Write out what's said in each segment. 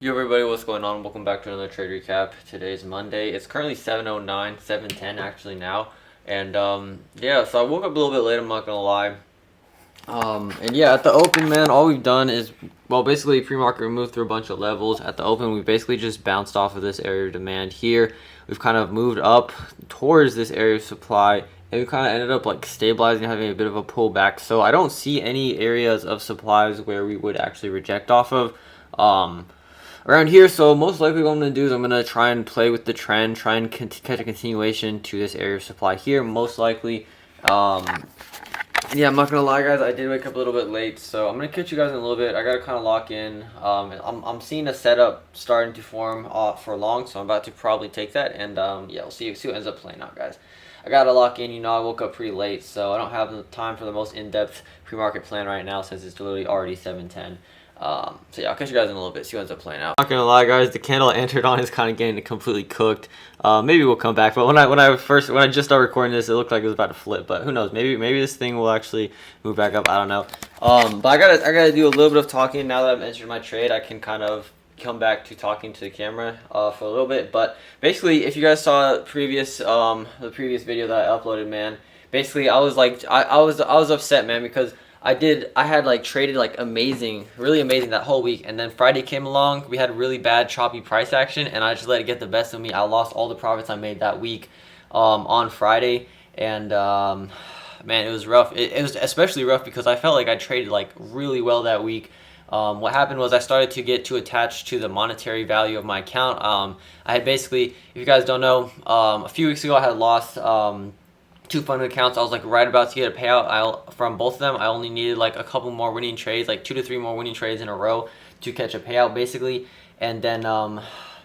Yo everybody, what's going on? Welcome back to another trade recap. Today's Monday. It's currently 7:09, 7:10 actually now. And yeah, so I woke up a little bit late, I'm not gonna lie. And yeah, at the open, man, all we've done is, well, basically pre-market we moved through a bunch of levels. At the open, we basically just bounced off of this area of demand here. We've kind of moved up towards this area of supply, and we kind of ended up like stabilizing, having a bit of a pullback. So I don't see any areas of supplies where we would actually reject off of. Around here, so most likely what I'm going to do is I'm going to try and play with the trend, try and catch a continuation to this area of supply here, most likely. Yeah, I'm not going to lie, guys, I did wake up a little bit late, so I'm going to catch you guys in a little bit. I got to kind of lock in. I'm seeing a setup starting to form for long, so I'm about to probably take that, and yeah, we'll see what ends up playing out, guys. I got to lock in, I woke up pretty late, so I don't have the time for the most in-depth pre-market plan right now since it's literally already 7:10. So yeah, I'll catch you guys in a little bit, see what ends up playing out. Not gonna lie, guys, the candle I entered on is kind of getting completely cooked. Maybe we'll come back, but when I just started recording this, it looked like it was about to flip. But who knows? Maybe this thing will actually move back up. I don't know. But I gotta do a little bit of talking now that I've entered my trade. I can kind of come back to talking to the camera for a little bit. But basically, if you guys saw the previous video that I uploaded, man, basically I was like I was upset, man, because I had like traded like really amazing that whole week, and then Friday came along, we had really bad choppy price action, and I just let it get the best of me. I lost all the profits I made that week on Friday, and man, it was rough. It was especially rough because I felt like I traded like really well that week. What happened was I started to get too attached to the monetary value of my account. I had basically, if you guys don't know, a few weeks ago I had lost two funded accounts. I was like right about to get a payout from both of them. I only needed like a couple more winning trades, like 2 to 3 more winning trades in a row to catch a payout basically. And then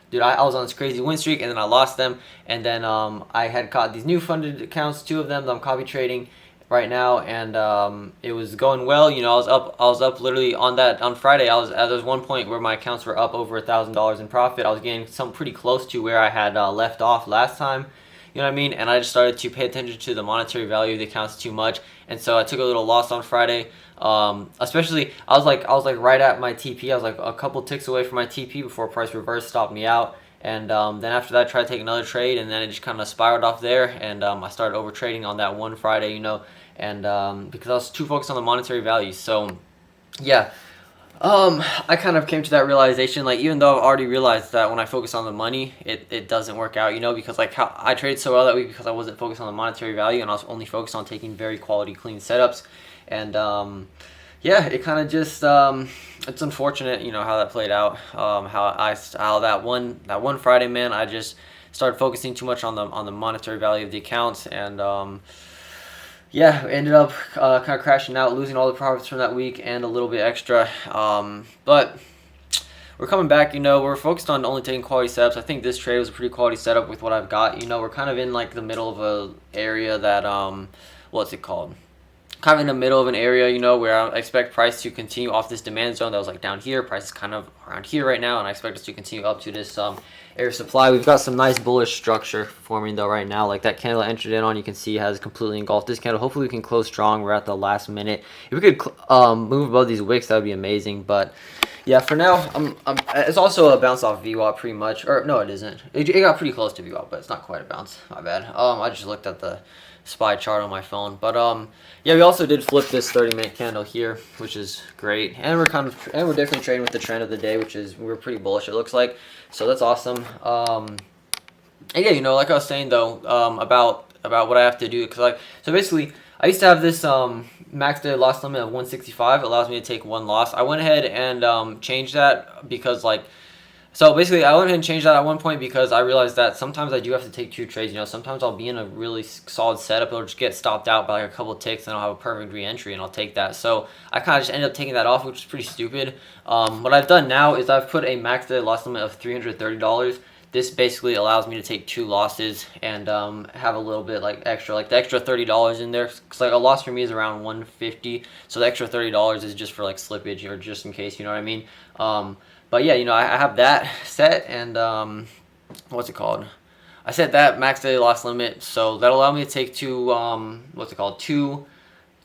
dude, I was on this crazy win streak, and then I lost them. And then I had caught these new funded accounts, 2 of them that I'm copy trading right now, and it was going well. I was up literally on Friday. There was one point where my accounts were up over $1,000 in profit. I was getting some pretty close to where I had left off last time. You know what I mean? And I just started to pay attention to the monetary value of the accounts too much, and so I took a little loss on Friday. Especially, I was like right at my TP. I was like a couple ticks away from my TP before price reverse stopped me out. And then after that, I tried to take another trade, and then it just kind of spiraled off there. And I started over trading on that one Friday, and because I was too focused on the monetary value. So yeah. I kind of came to that realization, like, even though I've already realized that when I focus on the money, it doesn't work out, because like how I traded so well that week because I wasn't focused on the monetary value, and I was only focused on taking very quality clean setups. And yeah, it kind of just it's unfortunate, how that played out. How that one Friday, man, I just started focusing too much on the monetary value of the accounts, and yeah, ended up kind of crashing out, losing all the profits from that week and a little bit extra. But we're coming back. We're focused on only taking quality setups. I think this trade was a pretty quality setup with what I've got. We're kind of in like the middle of a area that what's it called? Kind of in the middle of an area, where I expect price to continue off this demand zone that was like down here. Price is kind of around here right now, and I expect us to continue up to this air supply. We've got some nice bullish structure forming though right now. Like that candle I entered in on, you can see has completely engulfed this candle. Hopefully we can close strong. We're at the last minute. If we could move above these wicks, that would be amazing. But yeah, for now, it's also a bounce off VWAP pretty much. Or no, it isn't. It got pretty close to VWAP, but it's not quite a bounce. My bad. I just looked at the SPY chart on my phone. But yeah, we also did flip this 30-minute candle here, which is great. And we're definitely trading with the trend of the day, which is we're pretty bullish, it looks like. So that's awesome. And yeah, like I was saying though, about what I have to do, so basically I used to have this max daily loss limit of 165. It allows me to take one loss. I went ahead and changed that because so basically, I went ahead and changed that at one point because I realized that sometimes I do have to take 2 trades. Sometimes I'll be in a really solid setup. It'll just get stopped out by like a couple of ticks, and I'll have a perfect re-entry, and I'll take that. So I kind of just ended up taking that off, which is pretty stupid. What I've done now is I've put a max daily loss limit of $330. This basically allows me to take 2 losses and have a little bit extra, like the extra $30 in there. Because like a loss for me is around 150, so the extra $30 is just for like slippage or just in case, you know what I mean. But yeah, I have that set, and what's it called? I set that max daily loss limit, so that'll allow me to take 2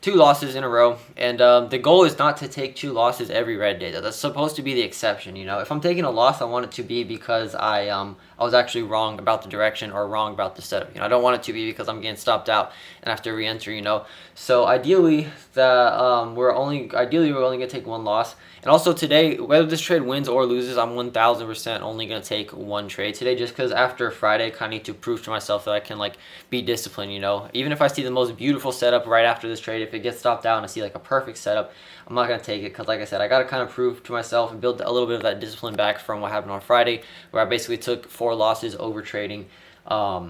two 2 losses in a row, and the goal is not to take 2 losses every red day. That's supposed to be the exception, you know. If I'm taking a loss, I want it to be because I was actually wrong about the direction or wrong about the setup. You know, I don't want it to be because I'm getting stopped out and have to re-enter. You know, so ideally we're only gonna take 1 loss. And also today, whether this trade wins or loses, I'm 1,000% only gonna take 1 trade today, just because after Friday, I kind of need to prove to myself that I can like be disciplined. You know, even if I see the most beautiful setup right after this trade, if it gets stopped out and I see like a perfect setup, I'm not gonna take it because, like I said, I gotta kind of prove to myself and build a little bit of that discipline back from what happened on Friday, where I basically took 4 losses over trading. Yeah,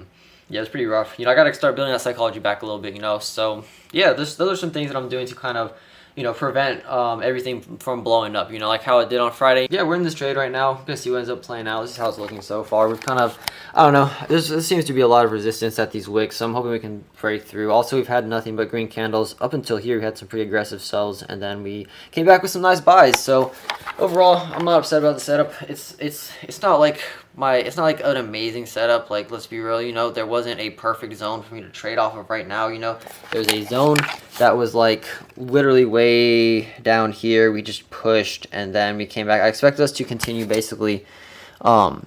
it's pretty rough. You know, I got to start building that psychology back a little bit, you know. So, yeah, those are some things that I'm doing to kind of, you know, prevent everything from blowing up, you know, like how it did on Friday. Yeah, we're in this trade right now. Gonna see what ends up playing out. This is how it's looking so far. We've kind of, I don't know, there seems to be a lot of resistance at these wicks, so I'm hoping we can break through. Also, we've had nothing but green candles. Up until here, we had some pretty aggressive sells, and then we came back with some nice buys. So, overall, I'm not upset about the setup. It's not like an amazing setup. Like, let's be real, you know, there wasn't a perfect zone for me to trade off of right now, you know. There's a zone that was like literally way down here. We just pushed and then we came back. I expect us to continue basically I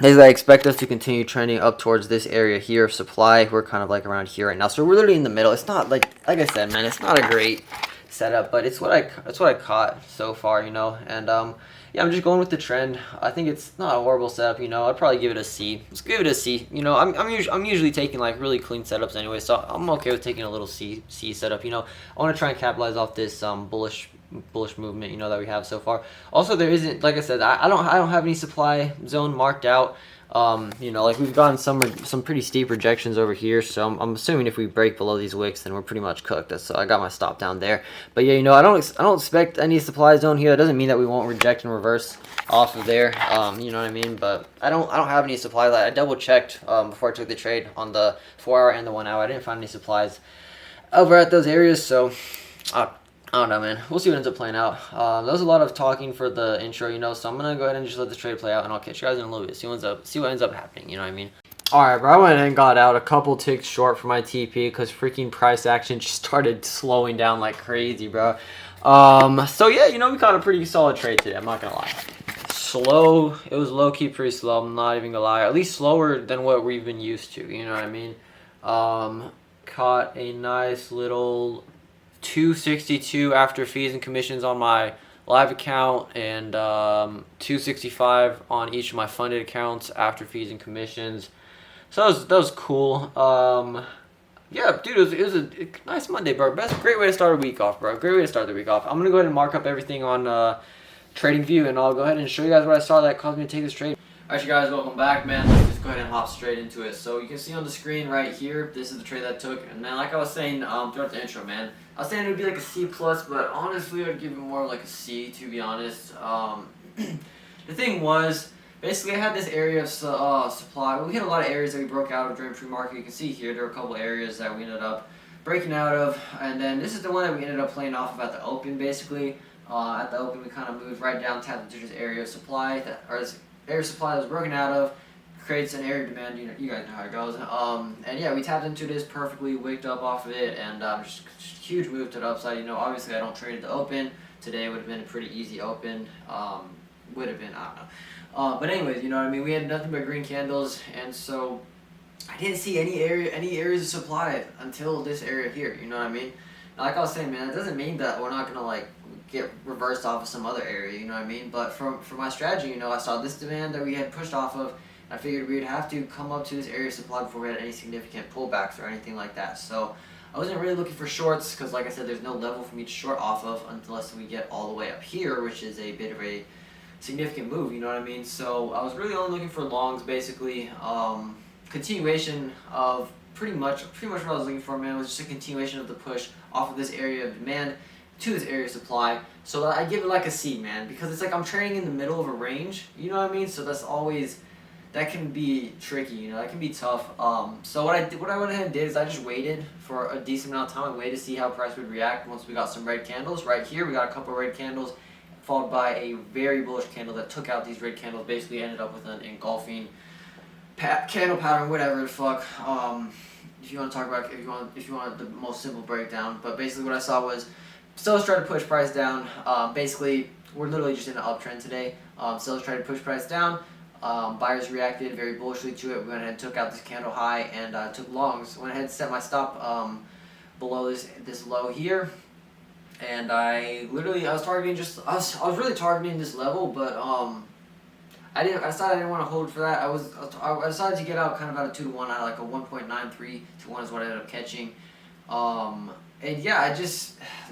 expect us to continue trending up towards this area here of supply. We're kind of like around here right now, so we're literally in the middle. It's not like I said, man, it's not a great setup, but it's what I caught so far, you know. And yeah, I'm just going with the trend. I think it's not a horrible setup, you know. I'd probably give it a C. Let's give it a C. You know, I'm usually taking like really clean setups anyway, so I'm okay with taking a little C setup. You know, I want to try and capitalize off this bullish movement, you know, that we have so far. Also, there isn't, like I said, I don't have any supply zone marked out. You know, like we've gotten some pretty steep rejections over here, so I'm assuming if we break below these wicks, then we're pretty much cooked. So I got my stop down there. But yeah, you know, I don't expect any supply zone here. That doesn't mean that we won't reject and reverse off of there. You know what I mean? But I don't have any supply. I double checked before I took the trade on the 4-hour and the 1 hour. I didn't find any supplies over at those areas, so I don't know, man. We'll see what ends up playing out. That was a lot of talking for the intro, you know, so I'm going to go ahead and just let the trade play out, and I'll catch you guys in a little bit. See what ends up happening, you know what I mean? Alright, bro, I went and got out a couple ticks short for my TP because freaking price action just started slowing down like crazy, bro. So yeah, you know, we caught a pretty solid trade today, I'm not going to lie. Slow. It was low-key pretty slow, I'm not even going to lie. At least slower than what we've been used to, you know what I mean? Caught a nice little 262 after fees and commissions on my live account, and 265 on each of my funded accounts after fees and commissions. So that was cool. Yeah, dude, it was a nice Monday, bro. Great way to start a week off, bro. Great way to start the week off. I'm gonna go ahead and mark up everything on TradingView, and I'll go ahead and show you guys what I saw that caused me to take this trade. Alright, you guys, welcome back, man. Let's just go ahead and hop straight into it. So you can see on the screen right here, this is the trade that I took. And man, like I was saying throughout the intro, man, I was saying it would be like a C+, but honestly, I'd give it more like a C, to be honest. The thing was, basically, I had this area of supply. Well, we hit a lot of areas that we broke out of during pre-market. You can see here, there were a couple areas that we ended up breaking out of. And then this is the one that we ended up playing off of at the open, basically. At the open, we kind of moved right down, tapped into this area of supply, area of supply that was broken out of, creates an area of demand. You guys know how it goes. And yeah, we tapped into this perfectly, wicked up off of it, and just huge move to the upside. You know, obviously I don't trade at the open. Today would have been a pretty easy open. Would have been, I don't know. But anyways, you know what I mean. We had nothing but green candles, and so I didn't see any areas of supply until this area here. You know what I mean? Now, like I was saying, man, it doesn't mean that we're not gonna like get reversed off of some other area, you know what I mean? But for my strategy, you know, I saw this demand that we had pushed off of. I figured we'd have to come up to this area of supply before we had any significant pullbacks or anything like that. So I wasn't really looking for shorts because, like I said, there's no level for me to short off of unless we get all the way up here, which is a bit of a significant move, you know what I mean? So I was really only looking for longs, basically. Continuation of pretty much what I was looking for, man, was just a continuation of the push off of this area of demand to this area of supply. So I give it like a C, man, because it's like I'm trading in the middle of a range, you know what I mean? So that can be tricky, you know, that can be tough. So what I went ahead and did is I just waited for a decent amount of time and waited to see how price would react once we got some red candles. Right here, we got a couple of red candles, followed by a very bullish candle that took out these red candles, basically ended up with an engulfing candle pattern, whatever the fuck. If you want to talk about, if you want the most simple breakdown, but basically what I saw was sellers tried to push price down. Basically, we're literally just in an uptrend today. Sellers tried to push price down. Buyers reacted very bullishly to it. We went ahead and took out this candle high and took longs. Went ahead and set my stop below this low here. And I was targeting I was really targeting this level, but I decided I didn't want to hold for that. I decided to get out kind of at a 2 to 1. I had like a 1.93 to 1 is what I ended up catching. And yeah,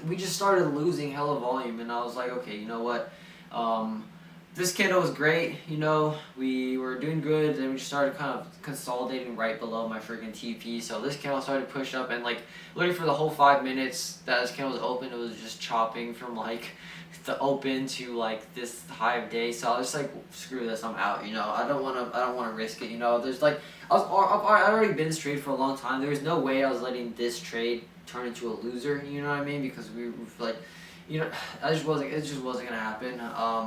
we just started losing hella volume, and I was like, okay, you know what? This candle was great, you know, we were doing good, then we just started kind of consolidating right below my freaking TP, so this candle started to push up, and like, literally for the whole 5 minutes that this candle was open, it was just chopping from like, the open to like this high of day, so I was just like, screw this, I'm out, you know, I don't wanna risk it, you know, there's like, I'd already been in this trade for a long time, there was no way I was letting this trade turn into a loser, you know what I mean, because we were like, you know, it just wasn't gonna happen.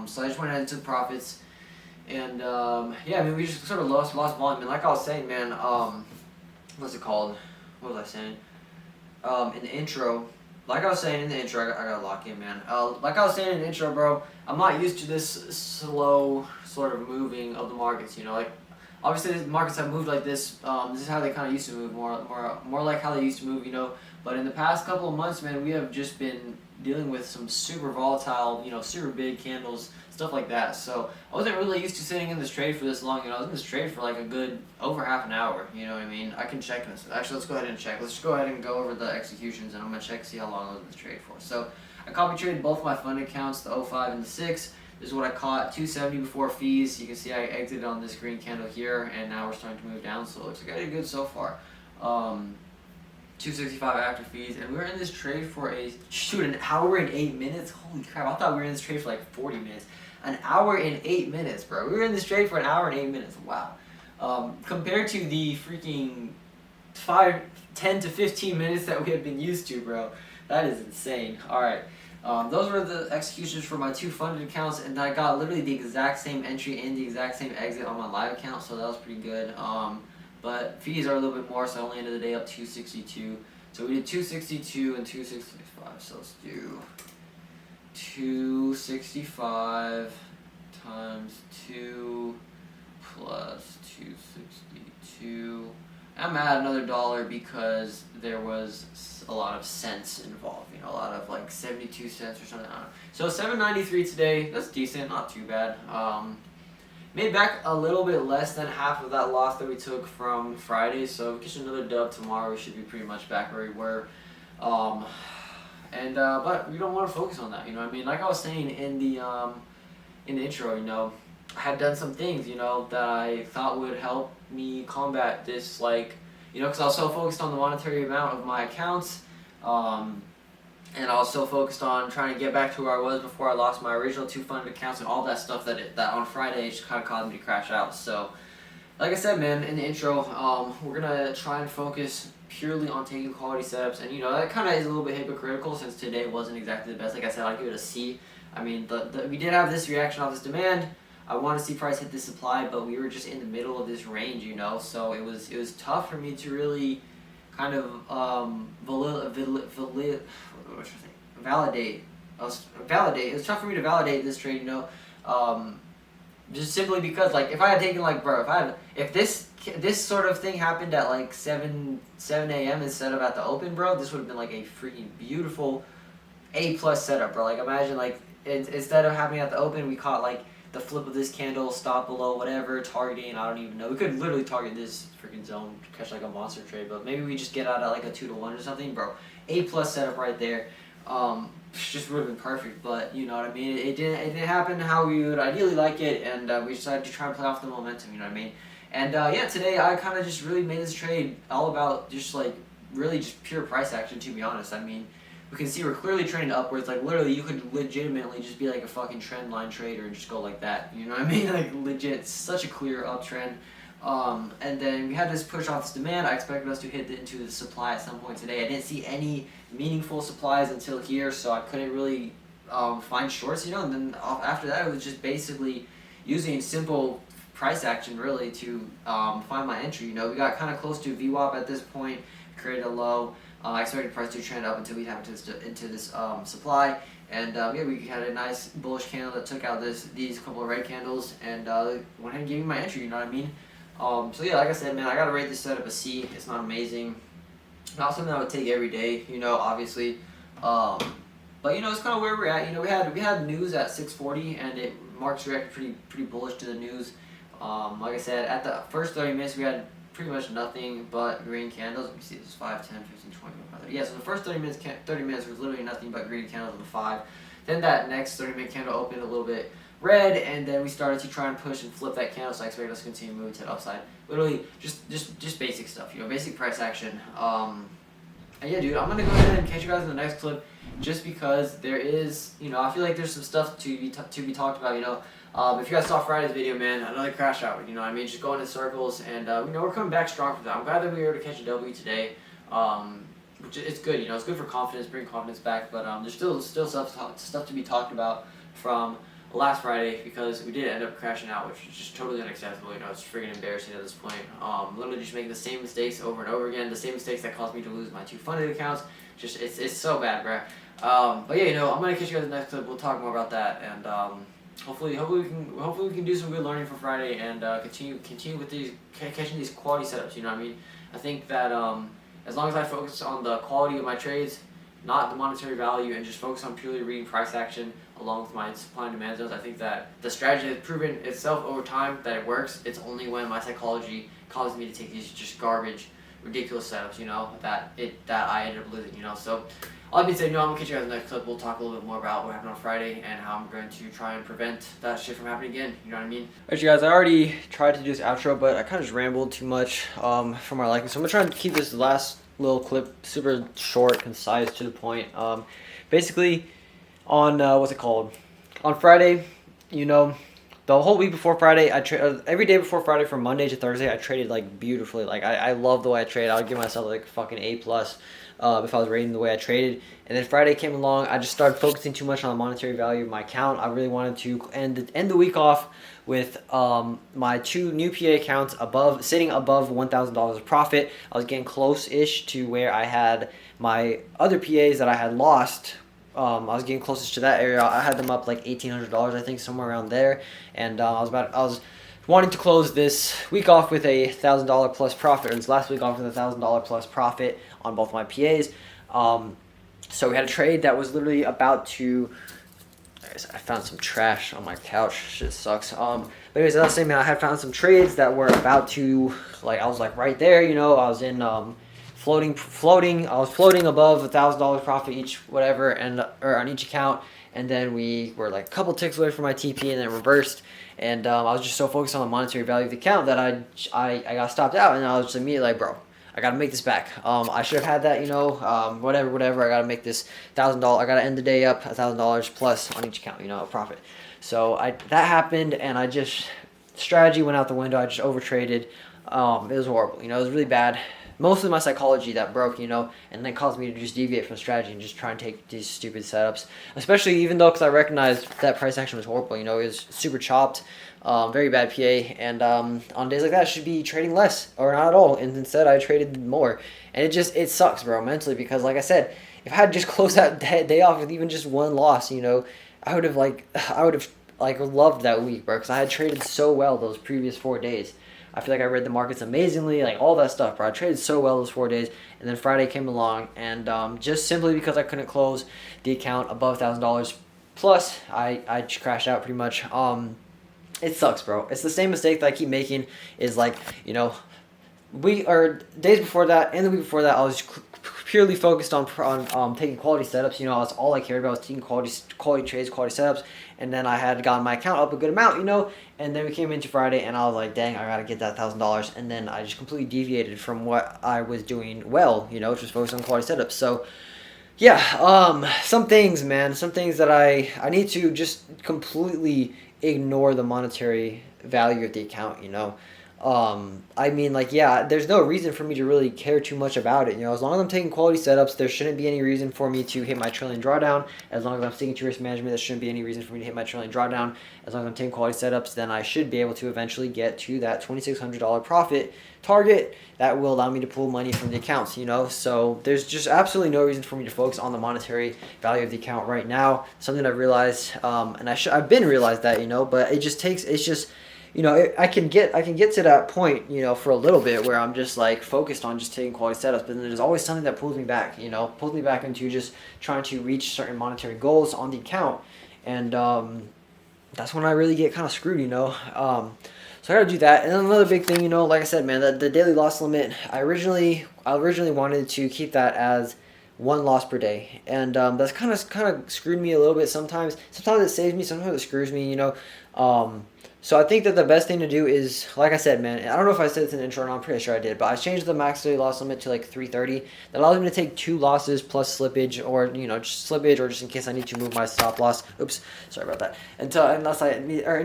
So I just went ahead and took profits, and yeah, I mean, we just sort of lost volume. And like I was saying, man, what's it called? What was I saying? In the intro, like I was saying in the intro, I gotta lock in, man. Like I was saying in the intro, bro, I'm not used to this slow sort of moving of the markets. You know, like obviously the markets have moved like this. This is how they kind of used to move, more like how they used to move. You know, but in the past couple of months, man, we have just been dealing with some super volatile, you know, super big candles, stuff like that. So I wasn't really used to sitting in this trade for this long. You know, I was in this trade for like a good over half an hour. You know what I mean? I can check this. Actually, let's go ahead and check. Let's just go ahead and go over the executions, and I'm gonna check see how long I was in this trade for. So I copy traded both my fund accounts, the 05 and the 6. This is what I caught, 270 before fees. You can see I exited on this green candle here, and now we're starting to move down. So it looks like I did good so far. 265 after fees, and we were in this trade for an hour and 8 minutes. Holy crap! I thought we were in this trade for like 40 minutes. An hour and 8 minutes, bro. We were in this trade for an hour and 8 minutes. Wow. Compared to the freaking 10 to 15 minutes that we have been used to, bro. That is insane. All right. Those were the executions for my 2 funded accounts, and I got literally the exact same entry and the exact same exit on my live account, so that was pretty good. But fees are a little bit more, so I only ended the day up 262. So we did 262 and 265. So let's do 265 times 2 plus 262. I'm at another dollar because there was a lot of cents involved. You know, a lot of like 72 cents or something. I don't know. So 793 today. That's decent, not too bad. Made back a little bit less than half of that loss that we took from Friday, so get another dub tomorrow. We should be pretty much back where we were. But we don't want to focus on that, you know what I mean? Like I was saying in the intro, you know, I had done some things, you know, that I thought would help me combat this, like, you know, because I was so focused on the monetary amount of my accounts, and I was so focused on trying to get back to where I was before I lost my original 2 funded accounts and all that stuff that on Friday just kind of caused me to crash out. So, like I said, man, in the intro, we're going to try and focus purely on taking quality setups. And, you know, that kind of is a little bit hypocritical since today wasn't exactly the best. Like I said, I'd give it a C. I mean, we did have this reaction off this demand. I want to see price hit this supply, but we were just in the middle of this range, you know. So it was tough for me to really kind of validate. It was tough for me to validate this trade, you know, just simply because, like, if I had taken, like, bro, if this sort of thing happened at like 7 a.m. instead of at the open, bro, this would have been like a freaking beautiful A+ setup, bro. Like, imagine, like, instead of happening at the open, we caught like the flip of this candle, stop below, whatever, targeting, I don't even know. We could literally target this freaking zone, catch like a monster trade, but maybe we just get out at like a 2 to 1 or something, bro. A+ setup right there. Just would have been perfect, but you know what I mean. It didn't happen how we would ideally like it, and we decided to try and play off the momentum. You know what I mean. And yeah, today I kind of just really made this trade all about just like really just pure price action. To be honest, I mean, we can see we're clearly trending upwards. Like literally, you could legitimately just be like a fucking trend line trader and just go like that. You know what I mean? Like legit, such a clear uptrend. And then we had this push off this demand. I expected us to hit into the supply at some point today. I didn't see any meaningful supplies until here, so I couldn't really find shorts, you know. And then after that, it was just basically using simple price action really to find my entry. You know, we got kind of close to VWAP at this point, created a low. I expected price to trend up until we have into this supply, and yeah, we had a nice bullish candle that took out these couple of red candles, and went ahead and gave me my entry. You know what I mean? So yeah, like I said, man, I gotta rate this setup a C. It's not amazing, not something I would take every day. You know, obviously, but you know, it's kind of where we're at. You know, we had news at 6:40, and markets reacted pretty bullish to the news. Like I said, at the first 30 minutes, we had pretty much nothing but green candles. Let me see, this is 5, 10, 15, 20, 25, yeah, so the first 30 minutes was literally nothing but green candles on the 5. Then that next 30-minute candle opened a little bit red, and then we started to try and push and flip that candle, so I expect us to continue moving to the upside. Literally, just basic stuff, you know, basic price action. And yeah, dude, I'm going to go ahead and catch you guys in the next clip, just because there is, you know, I feel like there's some stuff to be talked about, you know. If you guys saw Friday's video, man, another crash out, you know what I mean? Just going in circles, and, you know, we're coming back strong from that. I'm glad that we were able to catch a W today. Which it's good, you know, it's good for confidence, bring confidence back, but there's still stuff to be talked about from last Friday, because we did end up crashing out, which is just totally unacceptable. You know, it's freaking embarrassing at this point. Literally just making the same mistakes over and over again, the same mistakes that caused me to lose my 2 funded accounts. Just it's so bad, bruh. But yeah, you know, I'm gonna catch you guys in the next clip. We'll talk more about that, and hopefully we can do some good learning for Friday, and continue with catching these quality setups. You know what I mean? I think that as long as I focus on the quality of my trades, not the monetary value, and just focus on purely reading price action along with my supply and demand zones, I think that the strategy has proven itself over time that it works. It's only when my psychology causes me to take these just garbage, ridiculous setups, you know, that I ended up losing, you know. So all that being said, you know, I'm gonna catch you guys in the next clip. We'll talk a little bit more about what happened on Friday and how I'm going to try and prevent that shit from happening again. You know what I mean? Alright, you guys, I already tried to do this outro, but I kind of just rambled too much for my liking. So I'm gonna try and keep this last little clip super short, concise, to the point. Basically, on on Friday, you know, the whole week before Friday, every day before Friday from Monday to Thursday, I traded like beautifully. Like I love the way I trade. I would give myself like fucking A+, if I was rating the way I traded. And then Friday came along, I just started focusing too much on the monetary value of my account. I really wanted to end the week off with my 2 new PA accounts sitting above $1,000 of profit. I was getting close-ish to where I had my other PAs that I had lost. I was getting closest to that area. I had them up like $1,800, I think, somewhere around there. And I was wanting to close this week off with a $1,000 plus profit, or this last week off with a $1,000 plus profit on both my PAs. So we had a trade that was literally about to. I found some trash on my couch. Shit sucks. But anyways, as I was saying, man, I had found some trades that were about to, like, I was like right there. You know, I was in floating. I was floating above $1,000 profit each, whatever, or on each account. And then we were like a couple ticks away from my TP, and then reversed. And I was just so focused on the monetary value of the account that I got stopped out, and I was just immediately like, bro, I gotta make this back. I should have had that, you know, whatever. I gotta make this $1,000. I gotta end the day up $1,000 plus on each account, you know, a profit. So that happened, and strategy went out the window. I just overtraded. It was horrible. You know, it was really bad. Mostly my psychology that broke, you know, and then caused me to just deviate from strategy and just try and take these stupid setups. Especially even though, because I recognized that price action was horrible, you know, it was super chopped, very bad PA, and on days like that, I should be trading less or not at all, and instead I traded more. And it sucks, bro, mentally, because like I said, if I had just closed that day off with even just one loss, you know, I would have loved that week, bro, because I had traded so well those previous 4 days. I feel like I read the markets amazingly, like all that stuff, bro. I traded so well those 4 days, and then Friday came along, and just simply because I couldn't close the account above $1,000 plus, I just crashed out pretty much. It sucks, bro. It's the same mistake that I keep making. Is like, you know, days before that and the week before that, I was purely focused on taking quality setups. You know, that's all I cared about, was taking quality trades, quality setups. And then I had gotten my account up a good amount, you know. And then we came into Friday, and I was like, dang, I gotta get that $1,000. And then I just completely deviated from what I was doing well, you know, which was focused on quality setups. So yeah, some things that I need to just completely ignore the monetary value of the account, you know. I mean, like, yeah, there's no reason for me to really care too much about it. You know, as long as I'm taking quality setups, there shouldn't be any reason for me to hit my trailing drawdown. As long as I'm sticking to risk management, there shouldn't be any reason for me to hit my trailing drawdown. As long as I'm taking quality setups, then I should be able to eventually get to that $2,600 profit target that will allow me to pull money from the accounts, you know? So there's just absolutely no reason for me to focus on the monetary value of the account right now. Something I've realized, and I've been realized that, you know, but it's just, you know, I can get to that point, you know, for a little bit where I'm just like focused on just taking quality setups, but then there's always something that pulls me back, you know, pulls me back into just trying to reach certain monetary goals on the account, and that's when I really get kind of screwed, you know. So I gotta do that. And then another big thing, you know, like I said, man, the daily loss limit, I originally wanted to keep that as one loss per day, and that's kind of screwed me a little bit sometimes. Sometimes it saves me, sometimes it screws me, you know. So I think that the best thing to do is, like I said, man, I don't know if I said this in the intro, and I'm pretty sure I did, but I changed the max daily loss limit to like 330. That allows me to take 2 losses plus slippage, or, you know, just slippage, or just in case I need to move my stop loss. Oops, sorry about that. In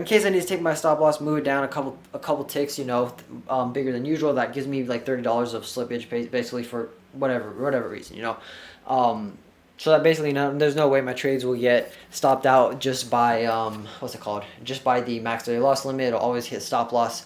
case I need to take my stop loss, move it down a couple ticks, you know, bigger than usual. That gives me like $30 of slippage, basically, for whatever reason, you know. So that basically, there's no way my trades will get stopped out just by, just by the max daily loss limit. It'll always hit stop loss,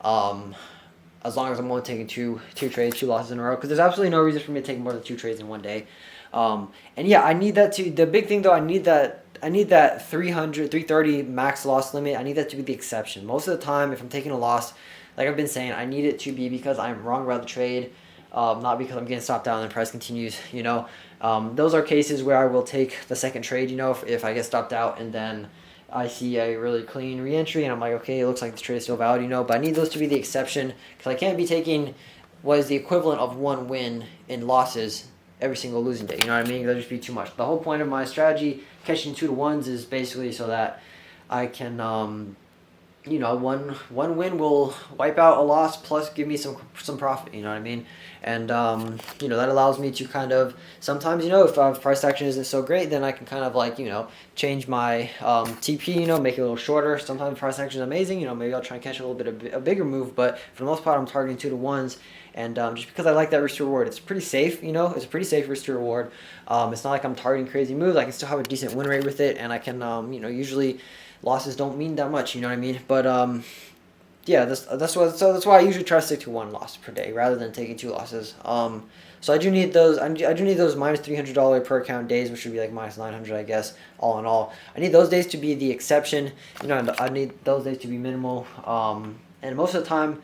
as long as I'm only taking two trades, 2 losses in a row. Because there's absolutely no reason for me to take more than 2 trades in one day. And yeah, I need that to, the big thing though, I need that 330 max loss limit. I need that to be the exception. Most of the time, if I'm taking a loss, like I've been saying, I need it to be because I'm wrong about the trade, not because I'm getting stopped out and the price continues, you know. Those are cases where I will take the second trade, you know, if I get stopped out and then I see a really clean re-entry and I'm like, okay, it looks like this trade is still valid, you know, but I need those to be the exception because I can't be taking what is the equivalent of 1 win in losses every single losing day, you know what I mean? That'd just be too much. The whole point of my strategy, catching 2 to 1s, is basically so that I can, you know, one win will wipe out a loss plus give me some profit, you know what I mean? And you know, that allows me to kind of sometimes, you know, if price action isn't so great, then I can kind of like, you know, change my TP, you know, make it a little shorter. Sometimes price action is amazing, you know, maybe I'll try and catch a little bit of a bigger move, but for the most part I'm targeting 2 to 1s. And just because I like that risk to reward, it's pretty safe, you know, it's a pretty safe risk to reward. It's not like I'm targeting crazy moves. I can still have a decent win rate with it, and I can, you know, usually losses don't mean that much, you know what I mean? But yeah, that's why I usually try to stick to 1 loss per day rather than taking 2 losses. So I do need those. I do need those minus $300 per account days, which would be like minus 900, I guess, all in all. I need those days to be the exception. You know, I need those days to be minimal. And most of the time,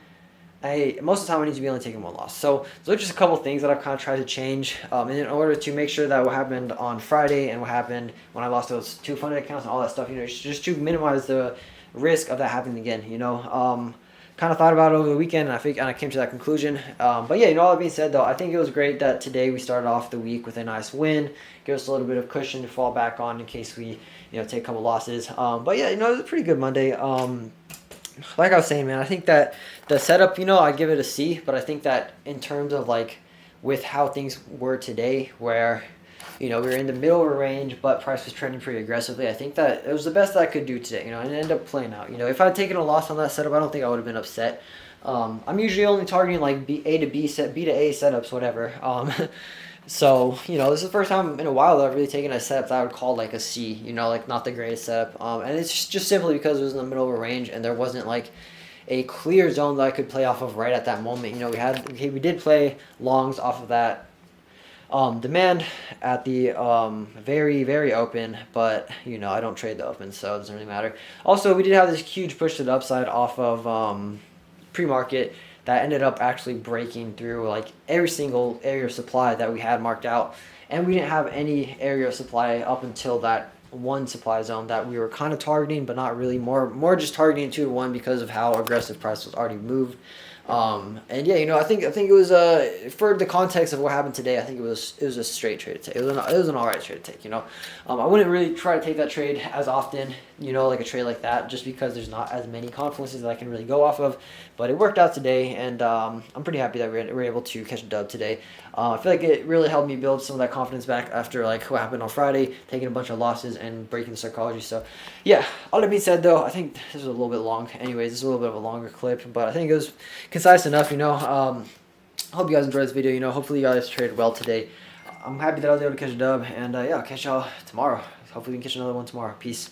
I need to be only taking 1 loss. So those are just a couple things that I've kind of tried to change, and in order to make sure that what happened on Friday and what happened when I lost those 2 funded accounts and all that stuff, you know, just to minimize the risk of that happening again, you know. Kind of thought about it over the weekend, and I came to that conclusion. But yeah, you know, all that being said, though, I think it was great that today we started off the week with a nice win, give us a little bit of cushion to fall back on in case we, you know, take a couple losses. But yeah, you know, it was a pretty good Monday. Like I was saying, man, I think that the setup, you know, I give it a C, but I think that in terms of like with how things were today, where, you know, we were in the middle of a range, but price was trending pretty aggressively, I think that it was the best I could do today, you know, and it ended up playing out. You know, if I had taken a loss on that setup, I don't think I would have been upset. I'm usually only targeting like B to A setups, whatever. So, you know, this is the first time in a while that I've really taken a setup that I would call like a C, you know, like not the greatest setup. And it's just simply because it was in the middle of a range and there wasn't like a clear zone that I could play off of right at that moment. You know, we did play longs off of that demand at the very, very open, but, you know, I don't trade the open, so it doesn't really matter. Also, we did have this huge push to the upside off of pre-market that ended up actually breaking through like every single area of supply that we had marked out, and we didn't have any area of supply up until that one supply zone that we were kind of targeting, but not really, more just targeting 2 to 1 because of how aggressive price was already moved. And yeah, I think it was for the context of what happened today. I think it was a straight trade to take. It was an alright trade to take. I wouldn't really try to take that trade as often. Like a trade like that, just because there's not as many confluences that I can really go off of. But it worked out today, and I'm pretty happy that we were able to catch a dub today. I feel like it really helped me build some of that confidence back after like what happened on Friday, taking a bunch of losses and breaking the psychology. So yeah, all that being said though, I think this was a little bit long. Anyways, this is a little bit of a longer clip, but I think it was concise enough. I hope you guys enjoyed this video. Hopefully you guys traded well today. I'm happy that I was able to catch a dub, and yeah, I'll catch y'all tomorrow. Hopefully we can catch another one tomorrow. Peace.